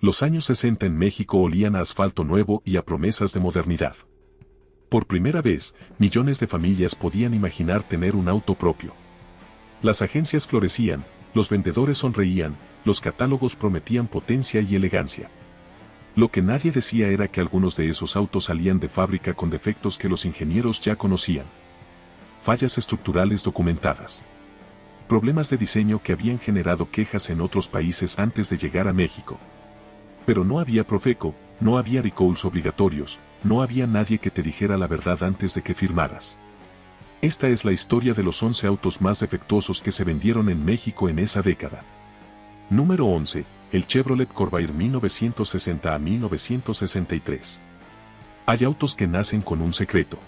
Los años 60 en México olían a asfalto nuevo y a promesas de modernidad. Por primera vez, millones de familias podían imaginar tener un auto propio. Las agencias florecían, los vendedores sonreían, los catálogos prometían potencia y elegancia. Lo que nadie decía era que algunos de esos autos salían de fábrica con defectos que los ingenieros ya conocían. Fallas estructurales documentadas. Problemas de diseño que habían generado quejas en otros países antes de llegar a México. Pero no había Profeco, no había recalls obligatorios, no había nadie que te dijera la verdad antes de que firmaras. Esta es la historia de los 11 autos más defectuosos que se vendieron en México en esa década. Número 11, el Chevrolet Corvair 1960 a 1963. Hay autos que nacen con un secreto.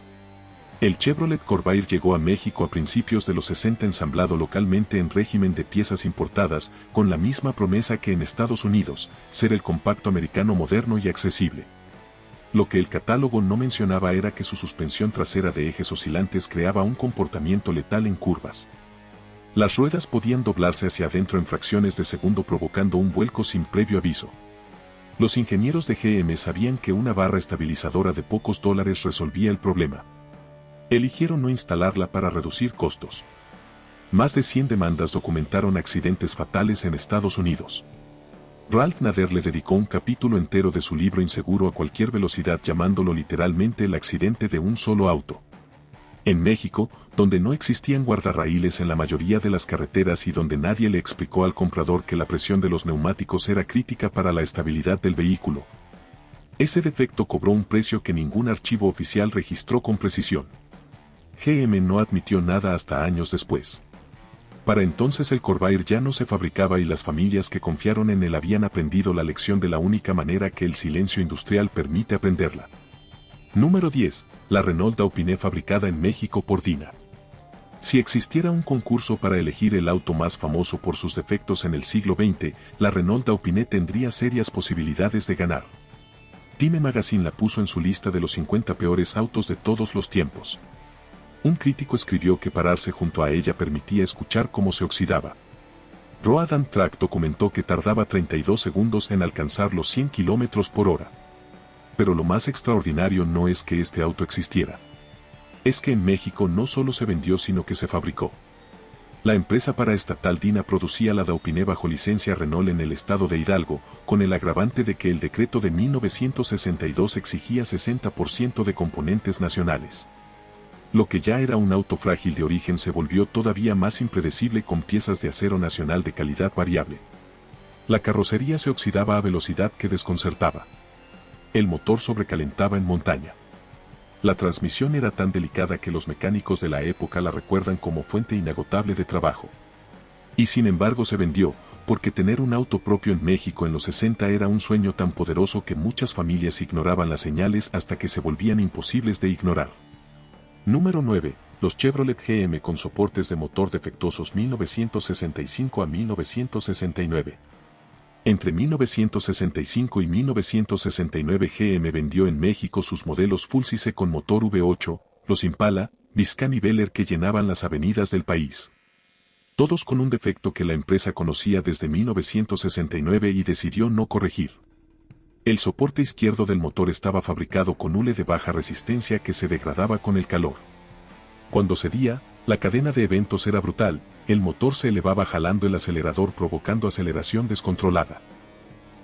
El Chevrolet Corvair llegó a México a principios de los 60 ensamblado localmente en régimen de piezas importadas, con la misma promesa que en Estados Unidos, ser el compacto americano moderno y accesible. Lo que el catálogo no mencionaba era que su suspensión trasera de ejes oscilantes creaba un comportamiento letal en curvas. Las ruedas podían doblarse hacia adentro en fracciones de segundo provocando un vuelco sin previo aviso. Los ingenieros de GM sabían que una barra estabilizadora de pocos dólares resolvía el problema. Eligieron no instalarla para reducir costos. Más de 100 demandas documentaron accidentes fatales en Estados Unidos. Ralph Nader le dedicó un capítulo entero de su libro Inseguro a cualquier velocidad llamándolo literalmente el accidente de un solo auto. En México, donde no existían guardarraíles en la mayoría de las carreteras y donde nadie le explicó al comprador que la presión de los neumáticos era crítica para la estabilidad del vehículo. Ese defecto cobró un precio que ningún archivo oficial registró con precisión. GM no admitió nada hasta años después. Para entonces el Corvair ya no se fabricaba y las familias que confiaron en él habían aprendido la lección de la única manera que el silencio industrial permite aprenderla. Número 10. La Renault Dauphine fabricada en México por Dina. Si existiera un concurso para elegir el auto más famoso por sus defectos en el siglo XX, la Renault Dauphine tendría serias posibilidades de ganar. Time Magazine la puso en su lista de los 50 peores autos de todos los tiempos. Un crítico escribió que pararse junto a ella permitía escuchar cómo se oxidaba. Road and Track documentó que tardaba 32 segundos en alcanzar los 100 km por hora. Pero lo más extraordinario no es que este auto existiera. Es que en México no solo se vendió sino que se fabricó. La empresa paraestatal Dina producía la Dauphine bajo licencia Renault en el estado de Hidalgo, con el agravante de que el decreto de 1962 exigía 60% de componentes nacionales. Lo que ya era un auto frágil de origen se volvió todavía más impredecible con piezas de acero nacional de calidad variable. La carrocería se oxidaba a velocidad que desconcertaba. El motor sobrecalentaba en montaña. La transmisión era tan delicada que los mecánicos de la época la recuerdan como fuente inagotable de trabajo. Y sin embargo se vendió, porque tener un auto propio en México en los 60 era un sueño tan poderoso que muchas familias ignoraban las señales hasta que se volvían imposibles de ignorar. Número 9. Los Chevrolet GM con soportes de motor defectuosos 1965 a 1969. Entre 1965 y 1969 GM vendió en México sus modelos Full Size con motor V8, los Impala, Viscani Velar que llenaban las avenidas del país. Todos con un defecto que la empresa conocía desde 1969 y decidió no corregir. El soporte izquierdo del motor estaba fabricado con hule de baja resistencia que se degradaba con el calor. Cuando cedía, la cadena de eventos era brutal, el motor se elevaba jalando el acelerador provocando aceleración descontrolada.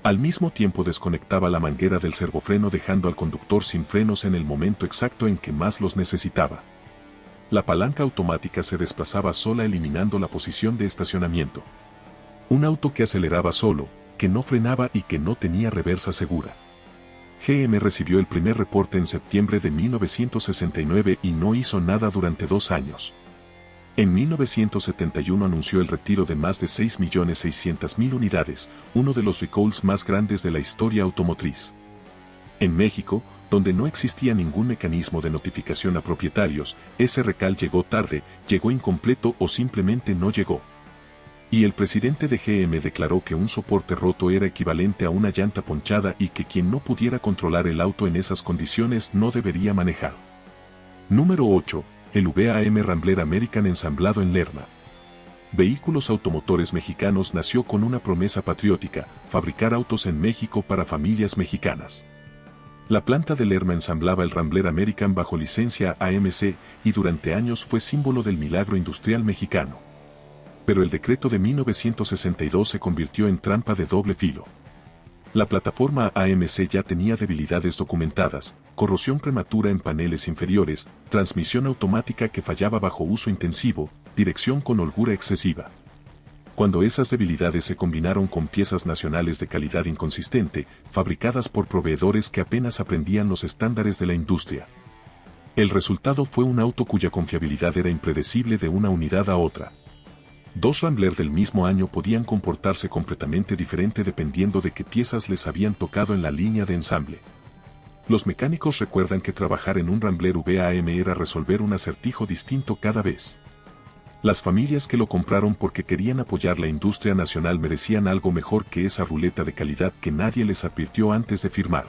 Al mismo tiempo desconectaba la manguera del servofreno dejando al conductor sin frenos en el momento exacto en que más los necesitaba. La palanca automática se desplazaba sola eliminando la posición de estacionamiento. Un auto que aceleraba solo, que no frenaba y que no tenía reversa segura. GM recibió el primer reporte en septiembre de 1969 y no hizo nada durante 2 años. En 1971 anunció el retiro de más de 6.600.000 unidades, uno de los recalls más grandes de la historia automotriz. En México, donde no existía ningún mecanismo de notificación a propietarios, ese recall llegó tarde, llegó incompleto o simplemente no llegó. Y el presidente de GM declaró que un soporte roto era equivalente a una llanta ponchada y que quien no pudiera controlar el auto en esas condiciones no debería manejar. Número 8. El VAM Rambler American ensamblado en Lerma. Vehículos Automotores Mexicanos nació con una promesa patriótica: fabricar autos en México para familias mexicanas. La planta de Lerma ensamblaba el Rambler American bajo licencia AMC y durante años fue símbolo del milagro industrial mexicano. Pero el decreto de 1962 se convirtió en trampa de doble filo. La plataforma AMC ya tenía debilidades documentadas: corrosión prematura en paneles inferiores, transmisión automática que fallaba bajo uso intensivo, dirección con holgura excesiva. Cuando esas debilidades se combinaron con piezas nacionales de calidad inconsistente, fabricadas por proveedores que apenas aprendían los estándares de la industria, el resultado fue un auto cuya confiabilidad era impredecible de una unidad a otra. Dos Rambler del mismo año podían comportarse completamente diferente dependiendo de qué piezas les habían tocado en la línea de ensamble. Los mecánicos recuerdan que trabajar en un Rambler VAM era resolver un acertijo distinto cada vez. Las familias que lo compraron porque querían apoyar la industria nacional merecían algo mejor que esa ruleta de calidad que nadie les advirtió antes de firmar.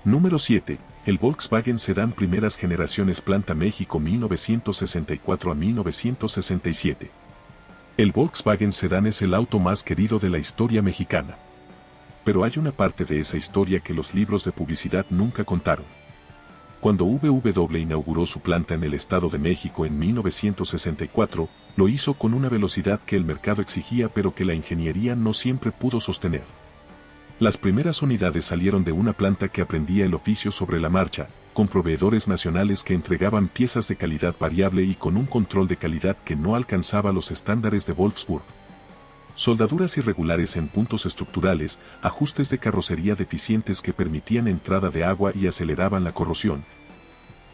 Número 7. El Volkswagen Sedán primeras generaciones, planta México 1964 a 1967. El Volkswagen Sedán es el auto más querido de la historia mexicana. Pero hay una parte de esa historia que los libros de publicidad nunca contaron. Cuando VW inauguró su planta en el Estado de México en 1964, lo hizo con una velocidad que el mercado exigía pero que la ingeniería no siempre pudo sostener. Las primeras unidades salieron de una planta que aprendía el oficio sobre la marcha, con proveedores nacionales que entregaban piezas de calidad variable y con un control de calidad que no alcanzaba los estándares de Wolfsburg. Soldaduras irregulares en puntos estructurales, ajustes de carrocería deficientes que permitían entrada de agua y aceleraban la corrosión,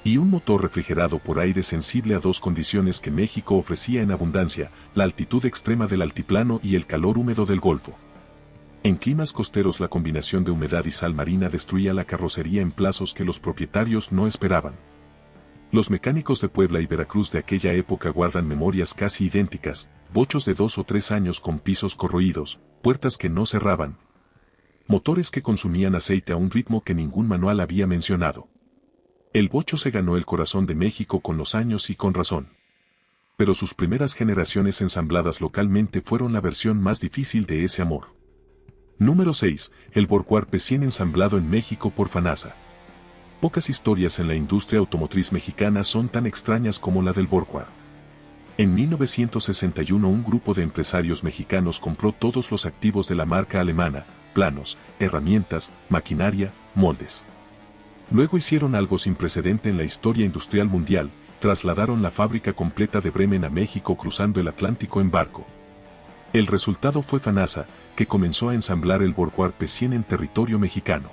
y un motor refrigerado por aire sensible a dos condiciones que México ofrecía en abundancia: la altitud extrema del altiplano y el calor húmedo del Golfo. En climas costeros la combinación de humedad y sal marina destruía la carrocería en plazos que los propietarios no esperaban. Los mecánicos de Puebla y Veracruz de aquella época guardan memorias casi idénticas: bochos de 2 o 3 años con pisos corroídos, puertas que no cerraban, motores que consumían aceite a un ritmo que ningún manual había mencionado. El bocho se ganó el corazón de México con los años y con razón. Pero sus primeras generaciones ensambladas localmente fueron la versión más difícil de ese amor. Número 6. El Borgward P100 ensamblado en México por FANASA. Pocas historias en la industria automotriz mexicana son tan extrañas como la del Borgward. En 1961 un grupo de empresarios mexicanos compró todos los activos de la marca alemana: planos, herramientas, maquinaria, moldes. Luego hicieron algo sin precedente en la historia industrial mundial: trasladaron la fábrica completa de Bremen a México cruzando el Atlántico en barco. El resultado fue FANASA, que comenzó a ensamblar el Borgward P100 en territorio mexicano.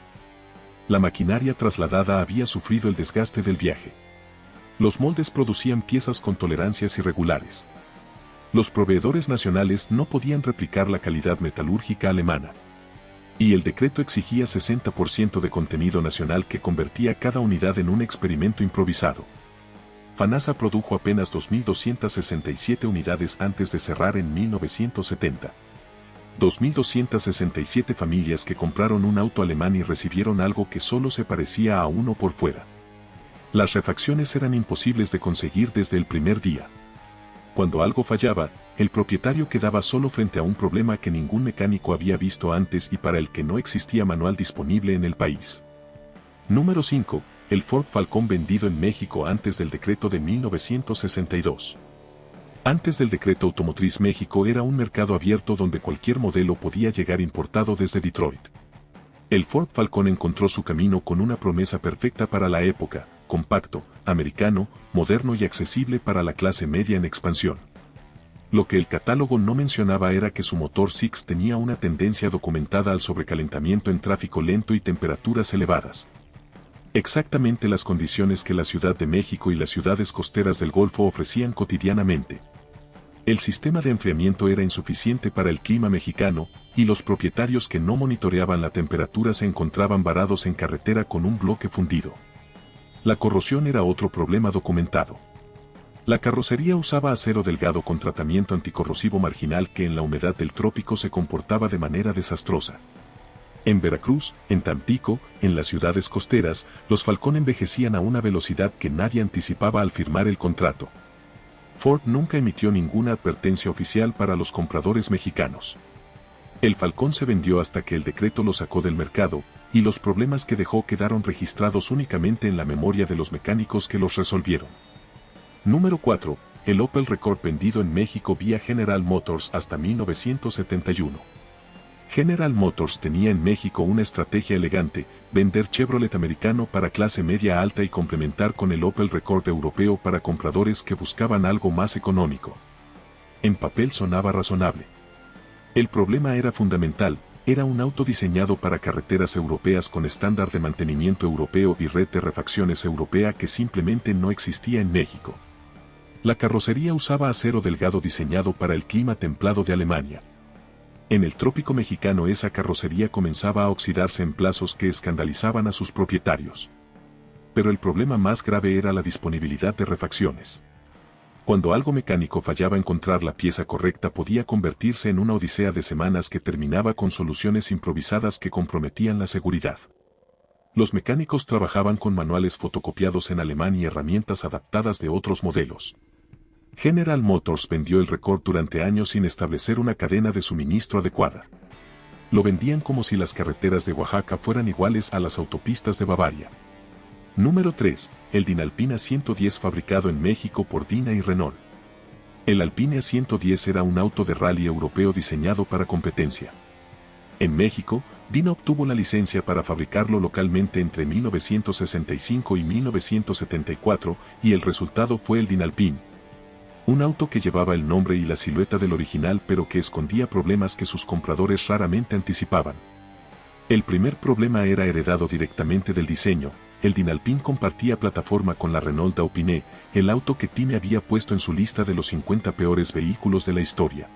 La maquinaria trasladada había sufrido el desgaste del viaje. Los moldes producían piezas con tolerancias irregulares. Los proveedores nacionales no podían replicar la calidad metalúrgica alemana. Y el decreto exigía 60% de contenido nacional, que convertía cada unidad en un experimento improvisado. FANASA produjo apenas 2.267 unidades antes de cerrar en 1970. 2.267 familias que compraron un auto alemán y recibieron algo que solo se parecía a uno por fuera. Las refacciones eran imposibles de conseguir desde el primer día. Cuando algo fallaba, el propietario quedaba solo frente a un problema que ningún mecánico había visto antes y para el que no existía manual disponible en el país. Número 5. El Ford Falcon vendido en México antes del decreto de 1962. Antes del decreto automotriz, México era un mercado abierto donde cualquier modelo podía llegar importado desde Detroit. El Ford Falcon encontró su camino con una promesa perfecta para la época: compacto, americano, moderno y accesible para la clase media en expansión. Lo que el catálogo no mencionaba era que su motor Six tenía una tendencia documentada al sobrecalentamiento en tráfico lento y temperaturas elevadas. Exactamente las condiciones que la Ciudad de México y las ciudades costeras del Golfo ofrecían cotidianamente. El sistema de enfriamiento era insuficiente para el clima mexicano, y los propietarios que no monitoreaban la temperatura se encontraban varados en carretera con un bloque fundido. La corrosión era otro problema documentado. La carrocería usaba acero delgado con tratamiento anticorrosivo marginal que en la humedad del trópico se comportaba de manera desastrosa. En Veracruz, en Tampico, en las ciudades costeras, los Falcón envejecían a una velocidad que nadie anticipaba al firmar el contrato. Ford nunca emitió ninguna advertencia oficial para los compradores mexicanos. El Falcón se vendió hasta que el decreto lo sacó del mercado, y los problemas que dejó quedaron registrados únicamente en la memoria de los mecánicos que los resolvieron. Número 4. El Opel Rekord vendido en México vía General Motors hasta 1971. General Motors tenía en México una estrategia elegante: vender Chevrolet americano para clase media alta y complementar con el Opel Rekord europeo para compradores que buscaban algo más económico. En papel sonaba razonable. El problema era fundamental: era un auto diseñado para carreteras europeas con estándar de mantenimiento europeo y red de refacciones europea que simplemente no existía en México. La carrocería usaba acero delgado diseñado para el clima templado de Alemania. En el trópico mexicano esa carrocería comenzaba a oxidarse en plazos que escandalizaban a sus propietarios. Pero el problema más grave era la disponibilidad de refacciones. Cuando algo mecánico fallaba, encontrar la pieza correcta podía convertirse en una odisea de semanas que terminaba con soluciones improvisadas que comprometían la seguridad. Los mecánicos trabajaban con manuales fotocopiados en alemán y herramientas adaptadas de otros modelos. General Motors vendió el Rekord durante años sin establecer una cadena de suministro adecuada. Lo vendían como si las carreteras de Oaxaca fueran iguales a las autopistas de Bavaria. Número 3. El Dinalpine A110 fabricado en México por Dina y Renault. El Alpine A110 era un auto de rally europeo diseñado para competencia. En México, Dina obtuvo la licencia para fabricarlo localmente entre 1965 y 1974, y el resultado fue el Dinalpine. Un auto que llevaba el nombre y la silueta del original pero que escondía problemas que sus compradores raramente anticipaban. El primer problema era heredado directamente del diseño. El Dinalpine compartía plataforma con la Renault Dauphine, el auto que Time había puesto en su lista de los 50 peores vehículos de la historia.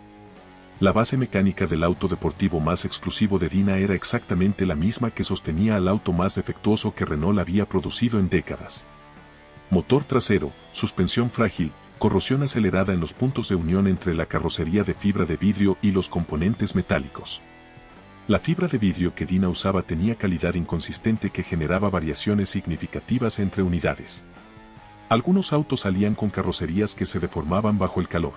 La base mecánica del auto deportivo más exclusivo de Dina era exactamente la misma que sostenía al auto más defectuoso que Renault había producido en décadas. Motor trasero, suspensión frágil, corrosión acelerada en los puntos de unión entre la carrocería de fibra de vidrio y los componentes metálicos. La fibra de vidrio que Dina usaba tenía calidad inconsistente que generaba variaciones significativas entre unidades. Algunos autos salían con carrocerías que se deformaban bajo el calor.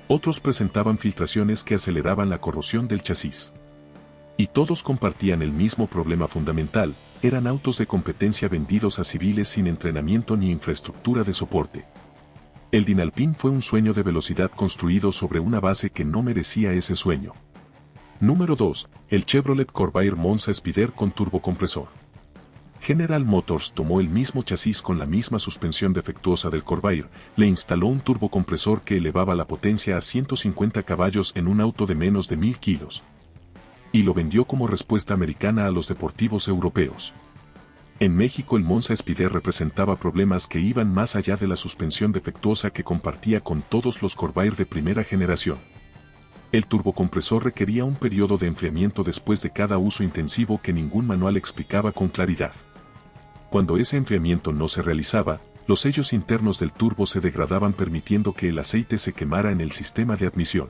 Otros presentaban filtraciones que aceleraban la corrosión del chasis. Y todos compartían el mismo problema fundamental: eran autos de competencia vendidos a civiles sin entrenamiento ni infraestructura de soporte. El Dinalpine fue un sueño de velocidad construido sobre una base que no merecía ese sueño. Número 2. El Chevrolet Corvair Monza Spider con turbocompresor. General Motors tomó el mismo chasis con la misma suspensión defectuosa del Corvair, le instaló un turbocompresor que elevaba la potencia a 150 caballos en un auto de menos de 1000 kilos. Y lo vendió como respuesta americana a los deportivos europeos. En México el Monza Spider representaba problemas que iban más allá de la suspensión defectuosa que compartía con todos los Corvair de primera generación. El turbocompresor requería un periodo de enfriamiento después de cada uso intensivo que ningún manual explicaba con claridad. Cuando ese enfriamiento no se realizaba, los sellos internos del turbo se degradaban permitiendo que el aceite se quemara en el sistema de admisión.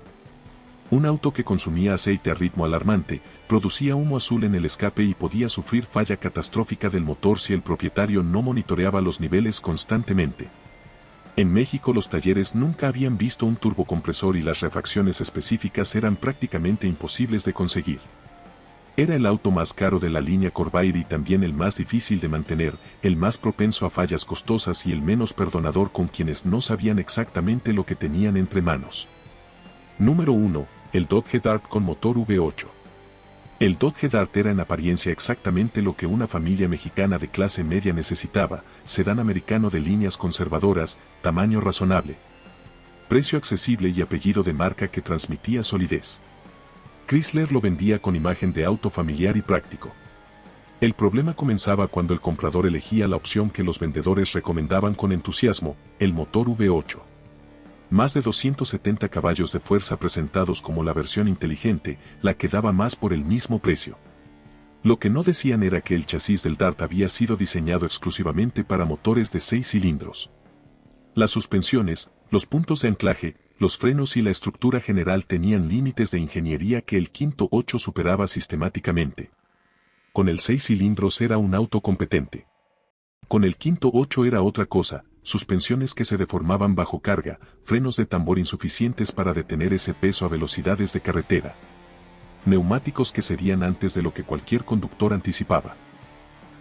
Un auto que consumía aceite a ritmo alarmante, producía humo azul en el escape y podía sufrir falla catastrófica del motor si el propietario no monitoreaba los niveles constantemente. En México los talleres nunca habían visto un turbocompresor y las refacciones específicas eran prácticamente imposibles de conseguir. Era el auto más caro de la línea Corvair y también el más difícil de mantener, el más propenso a fallas costosas y el menos perdonador con quienes no sabían exactamente lo que tenían entre manos. Número 1. El Dodge Dart con motor V8. El Dodge Dart era en apariencia exactamente lo que una familia mexicana de clase media necesitaba: sedán americano de líneas conservadoras, tamaño razonable, precio accesible y apellido de marca que transmitía solidez. Chrysler lo vendía con imagen de auto familiar y práctico. El problema comenzaba cuando el comprador elegía la opción que los vendedores recomendaban con entusiasmo: el motor V8. Más de 270 caballos de fuerza presentados como la versión inteligente, la que daba más por el mismo precio. Lo que no decían era que el chasis del Dart había sido diseñado exclusivamente para motores de 6 cilindros. Las suspensiones, los puntos de anclaje, los frenos y la estructura general tenían límites de ingeniería que el Quinto 8 superaba sistemáticamente. Con el 6 cilindros era un auto competente. Con el Quinto 8 era otra cosa: suspensiones que se deformaban bajo carga, frenos de tambor insuficientes para detener ese peso a velocidades de carretera. Neumáticos que cedían antes de lo que cualquier conductor anticipaba.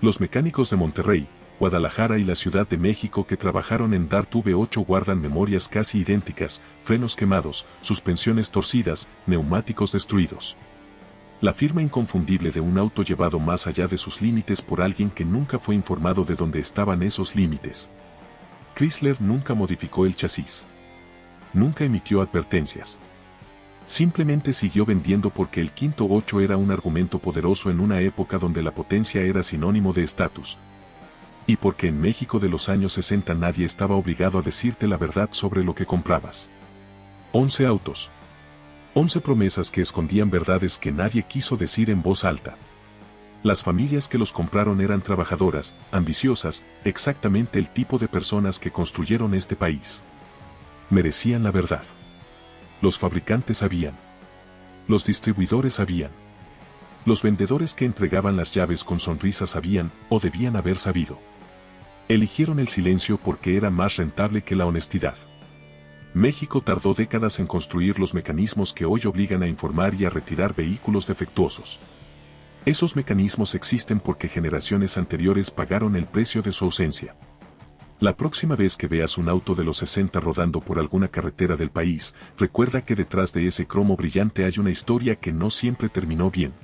Los mecánicos de Monterrey, Guadalajara y la Ciudad de México que trabajaron en DART V8 guardan memorias casi idénticas, frenos quemados, suspensiones torcidas, neumáticos destruidos. La firma inconfundible de un auto llevado más allá de sus límites por alguien que nunca fue informado de dónde estaban esos límites. Chrysler nunca modificó el chasis. Nunca emitió advertencias. Simplemente siguió vendiendo porque el 508 era un argumento poderoso en una época donde la potencia era sinónimo de estatus. Y porque en México de los años 60 nadie estaba obligado a decirte la verdad sobre lo que comprabas. 11 autos. 11 promesas que escondían verdades que nadie quiso decir en voz alta. Las familias que los compraron eran trabajadoras, ambiciosas, exactamente el tipo de personas que construyeron este país. Merecían la verdad. Los fabricantes sabían. Los distribuidores sabían. Los vendedores que entregaban las llaves con sonrisas sabían, o debían haber sabido. Eligieron el silencio porque era más rentable que la honestidad. México tardó décadas en construir los mecanismos que hoy obligan a informar y a retirar vehículos defectuosos. Esos mecanismos existen porque generaciones anteriores pagaron el precio de su ausencia. La próxima vez que veas un auto de los 60 rodando por alguna carretera del país, recuerda que detrás de ese cromo brillante hay una historia que no siempre terminó bien.